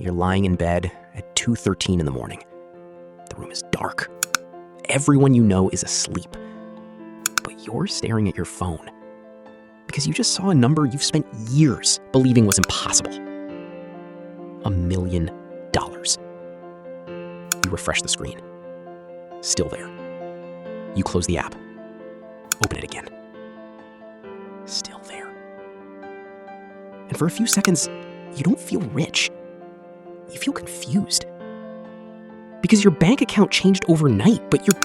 You're lying in bed at 2:13 in the morning. The room is dark. Everyone you know is asleep. But you're staring at your phone because you just saw a number you've spent years believing was impossible. $1 million. You refresh the screen. Still there. You close the app. Open it again. Still there. And for a few seconds, you don't feel rich. You feel confused. Because your bank account changed overnight, but your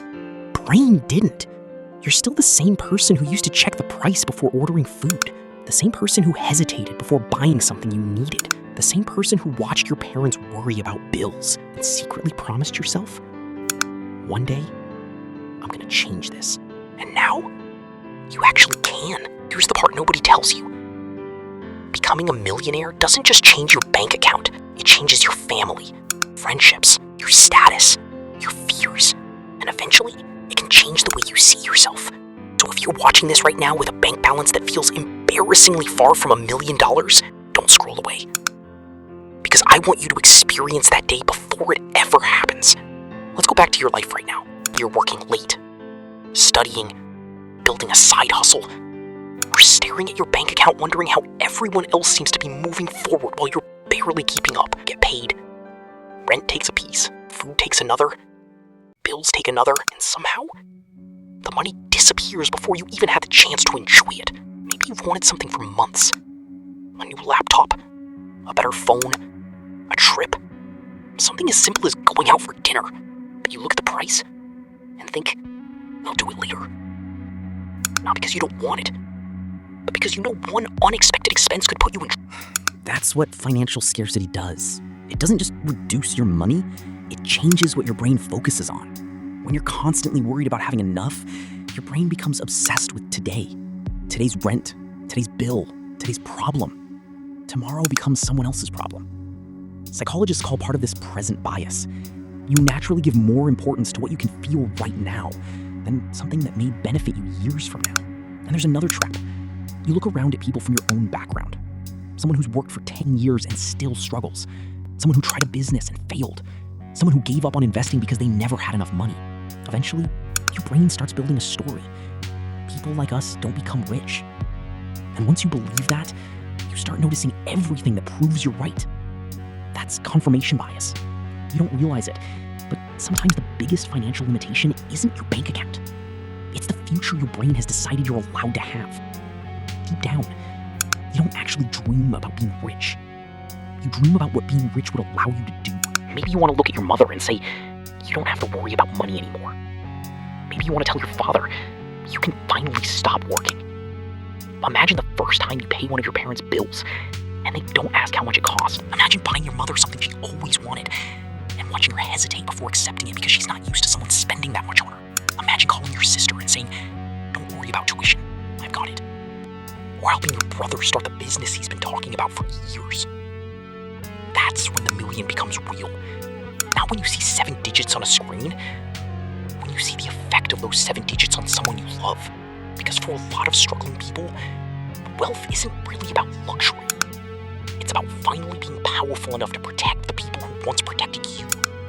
brain didn't. You're still the same person who used to check the price before ordering food. The same person who hesitated before buying something you needed. The same person who watched your parents worry about bills and secretly promised yourself, one day, I'm gonna change this. And now, you actually can. Here's the part nobody tells you. Becoming a millionaire doesn't just change your bank account. It changes your family, friendships, your status, your fears, and eventually, it can change the way you see yourself. So if you're watching this right now with a bank balance that feels embarrassingly far from $1 million, don't scroll away. Because I want you to experience that day before it ever happens. Let's go back to your life right now. You're working late, studying, building a side hustle, or staring at your bank account wondering how everyone else seems to be moving forward while you're barely keeping up. Get paid. Rent takes a piece, food takes another, bills take another, and somehow, the money disappears before you even had the chance to enjoy it. Maybe you've wanted something for months. A new laptop, a better phone, a trip, something as simple as going out for dinner. But you look at the price and think, I'll do it later. Not because you don't want it, but because you know one unexpected expense could put you in That's what financial scarcity does. It doesn't just reduce your money, it changes what your brain focuses on. When you're constantly worried about having enough, your brain becomes obsessed with today. Today's rent, today's bill, today's problem. Tomorrow becomes someone else's problem. Psychologists call part of this present bias. You naturally give more importance to what you can feel right now than something that may benefit you years from now. And there's another trap. You look around at people from your own background. Someone who's worked for 10 years and still struggles. Someone who tried a business and failed. Someone who gave up on investing because they never had enough money. Eventually, your brain starts building a story. People like us don't become rich. And once you believe that, you start noticing everything that proves you're right. That's confirmation bias. You don't realize it, but sometimes the biggest financial limitation isn't your bank account. It's the future your brain has decided you're allowed to have. Deep down, you don't actually dream about being rich. You dream about what being rich would allow you to do. Maybe you want to look at your mother and say, you don't have to worry about money anymore. Maybe you want to tell your father, you can finally stop working. Imagine the first time you pay one of your parents' bills and they don't ask how much it cost. Imagine buying your mother something she always wanted and watching her hesitate before accepting it because she's not used to someone spending that much on her. Imagine calling your sister and saying, don't worry about tuition, I've got it. Or helping your brother start the business he's been talking about for years. That's when the million becomes real. Not when you see 7 digits on a screen, when you see the effect of those 7 digits on someone you love. Because for a lot of struggling people, wealth isn't really about luxury. It's about finally being powerful enough to protect the people who once protected you.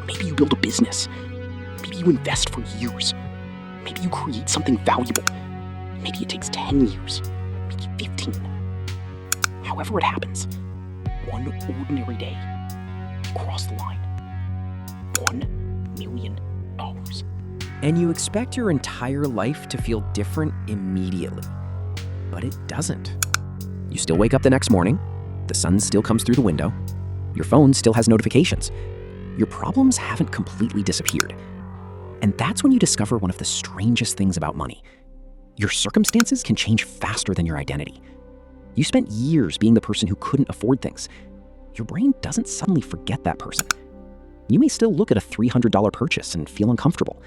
Maybe you build a business. Maybe you invest for years. Maybe you create something valuable. Maybe it takes 10 years, maybe 15. However it happens, one ordinary day, you cross the line. $1 million. And you expect your entire life to feel different immediately. But it doesn't. You still wake up the next morning, the sun still comes through the window, your phone still has notifications. Your problems haven't completely disappeared. And that's when you discover one of the strangest things about money. Your circumstances can change faster than your identity. You spent years being the person who couldn't afford things. Your brain doesn't suddenly forget that person. You may still look at a $300 purchase and feel uncomfortable.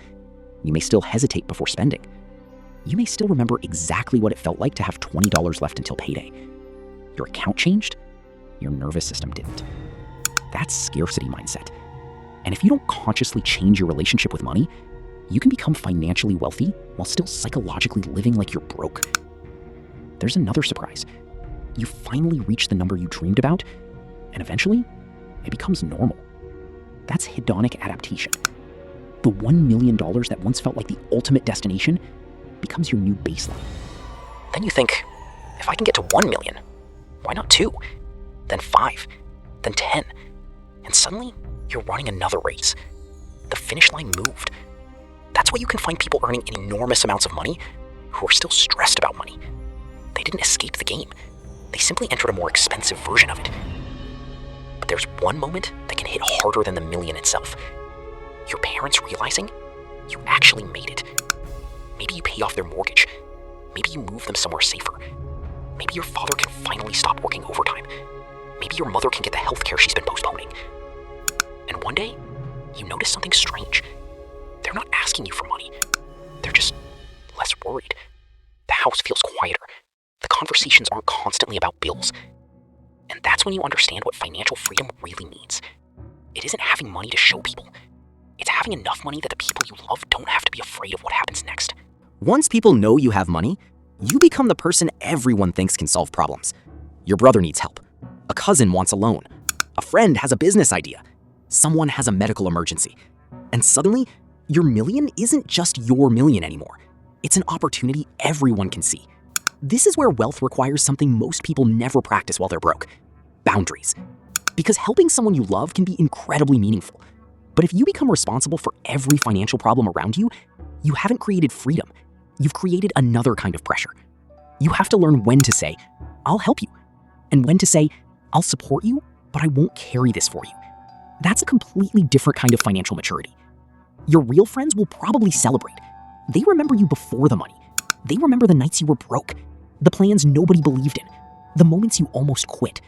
You may still hesitate before spending. You may still remember exactly what it felt like to have $20 left until payday. Your account changed, your nervous system didn't. That's scarcity mindset. And if you don't consciously change your relationship with money, you can become financially wealthy while still psychologically living like you're broke. There's another surprise. You finally reach the number you dreamed about, and eventually, it becomes normal. That's hedonic adaptation. The $1 million that once felt like the ultimate destination becomes your new baseline. Then you think, if I can get to 1 million, why not 2? Then 5, then 10. And suddenly, you're running another race. The finish line moved. That's why you can find people earning enormous amounts of money who are still stressed about money. They didn't escape the game. They simply entered a more expensive version of it. But there's one moment that can hit harder than the million itself. Your parents realizing you actually made it. Maybe you pay off their mortgage. Maybe you move them somewhere safer. Maybe your father can finally stop working overtime. Maybe your mother can get the healthcare she's been postponing. And one day, you notice something strange. They're not asking you for money. They're just less worried. The house feels quieter. The conversations aren't constantly about bills. And that's when you understand what financial freedom really means. It isn't having money to show people. It's having enough money that the people you love don't have to be afraid of what happens next. Once people know you have money, you become the person everyone thinks can solve problems. Your brother needs help. A cousin wants a loan. A friend has a business idea. Someone has a medical emergency. And suddenly, your million isn't just your million anymore. It's an opportunity everyone can see. This is where wealth requires something most people never practice while they're broke: boundaries. Because helping someone you love can be incredibly meaningful. But if you become responsible for every financial problem around you, you haven't created freedom. You've created another kind of pressure. You have to learn when to say, "I'll help you," and when to say, "I'll support you, but I won't carry this for you." That's a completely different kind of financial maturity. Your real friends will probably celebrate. They remember you before the money. They remember the nights you were broke, the plans nobody believed in, the moments you almost quit.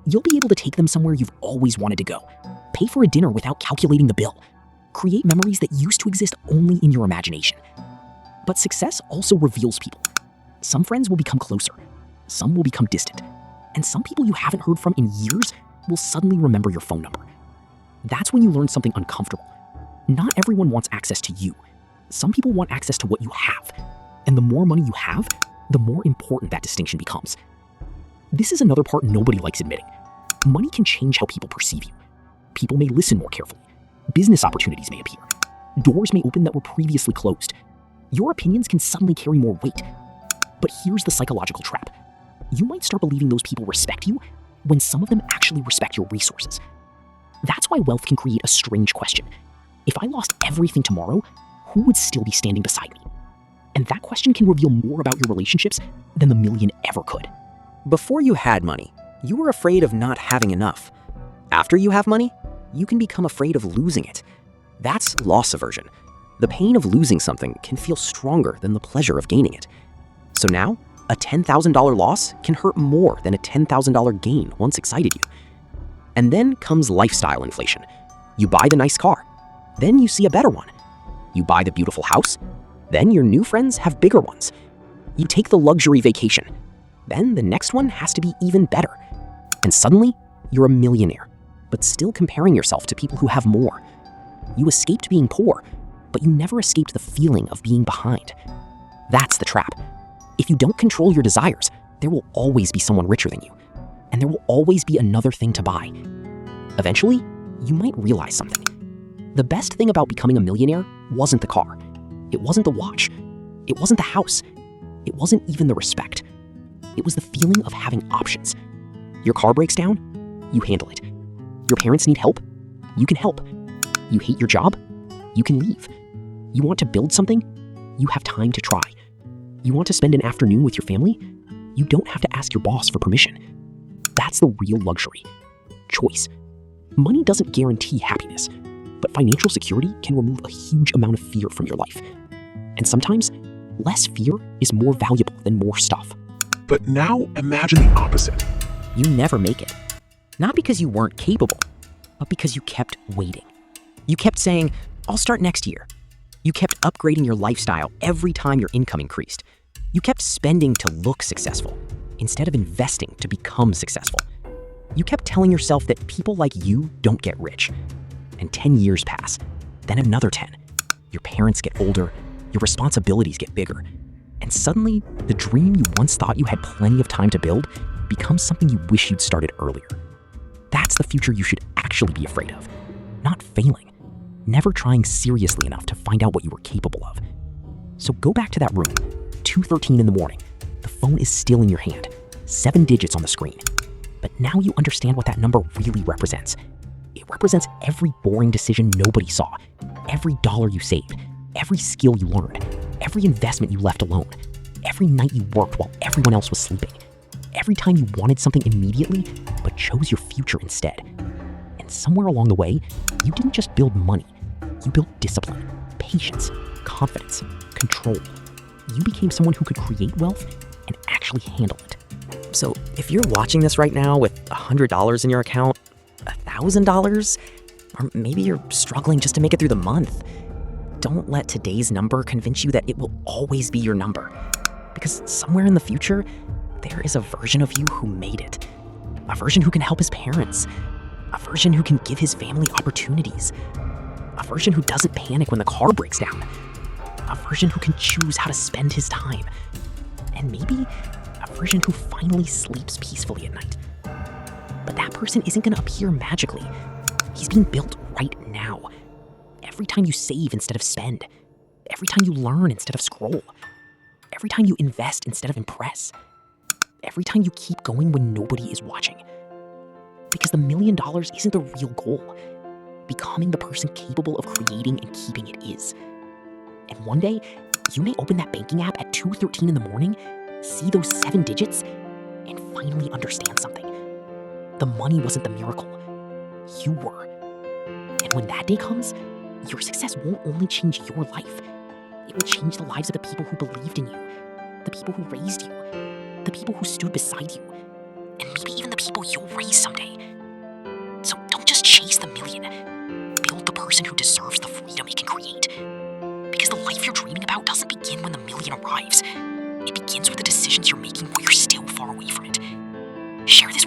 You'll be able to take them somewhere you've always wanted to go, pay for a dinner without calculating the bill, create memories that used to exist only in your imagination. But success also reveals people. Some friends will become closer, some will become distant, and some people you haven't heard from in years will suddenly remember your phone number. That's when you learn something uncomfortable. Not everyone wants access to you. Some people want access to what you have. And the more money you have, the more important that distinction becomes. This is another part nobody likes admitting. Money can change how people perceive you. People may listen more carefully. Business opportunities may appear. Doors may open that were previously closed. Your opinions can suddenly carry more weight. But here's the psychological trap. You might start believing those people respect you when some of them actually respect your resources. That's why wealth can create a strange question. If I lost everything tomorrow, who would still be standing beside me? And that question can reveal more about your relationships than the million ever could. Before you had money, you were afraid of not having enough. After you have money, you can become afraid of losing it. That's loss aversion. The pain of losing something can feel stronger than the pleasure of gaining it. So now, a $10,000 loss can hurt more than a $10,000 gain once excited you. And then comes lifestyle inflation. You buy the nice car, then you see a better one. You buy the beautiful house, then your new friends have bigger ones. You take the luxury vacation, then the next one has to be even better. And suddenly, you're a millionaire, but still comparing yourself to people who have more. You escaped being poor, but you never escaped the feeling of being behind. That's the trap. If you don't control your desires, there will always be someone richer than you, and there will always be another thing to buy. Eventually, you might realize something. The best thing about becoming a millionaire wasn't the car. It wasn't the watch. It wasn't the house. It wasn't even the respect. It was the feeling of having options. Your car breaks down, you handle it. Your parents need help, you can help. You hate your job, you can leave. You want to build something, you have time to try. You want to spend an afternoon with your family, you don't have to ask your boss for permission. That's the real luxury. Choice. Money doesn't guarantee happiness, but financial security can remove a huge amount of fear from your life. And sometimes, less fear is more valuable than more stuff. But now imagine the opposite. You never make it. Not because you weren't capable, but because you kept waiting. You kept saying, "I'll start next year." You kept upgrading your lifestyle every time your income increased. You kept spending to look successful instead of investing to become successful. You kept telling yourself that people like you don't get rich. And 10 years pass, then another 10. Your parents get older, your responsibilities get bigger, and suddenly the dream you once thought you had plenty of time to build becomes something you wish you'd started earlier. That's the future you should actually be afraid of. Not failing. Never trying seriously enough to find out what you were capable of. So go back to that room, 2:13 in the morning. The phone is still in your hand, 7 digits on the screen. But now you understand what that number really represents. It represents every boring decision nobody saw, every dollar you saved, every skill you learned, every investment you left alone, every night you worked while everyone else was sleeping, every time you wanted something immediately but chose your future instead. And somewhere along the way, you didn't just build money, you built discipline, patience, confidence, control. You became someone who could create wealth and actually handle it. So if you're watching this right now with $100 in your account, $1,000, or maybe you're struggling just to make it through the month, don't let today's number convince you that it will always be your number. Because somewhere in the future, there is a version of you who made it. A version who can help his parents. A version who can give his family opportunities. A version who doesn't panic when the car breaks down. A version who can choose how to spend his time. And maybe a version who finally sleeps peacefully at night. But that person isn't going to appear magically. He's being built right now. Every time you save instead of spend. Every time you learn instead of scroll. Every time you invest instead of impress. Every time you keep going when nobody is watching. Because the $1 million isn't the real goal. Becoming the person capable of creating and keeping it is. And one day, you may open that banking app at 2:13 in the morning, see those 7 digits, and finally understand something. The money wasn't the miracle. You were. And when that day comes, your success won't only change your life. It will change the lives of the people who believed in you, the people who raised you, the people who stood beside you, and maybe even the people you'll raise someday. So don't just chase the million. Build the person who deserves the freedom he can create. Because the life you're dreaming about doesn't begin when the million arrives. It begins with the decisions you're making while you're still far away from it. Share this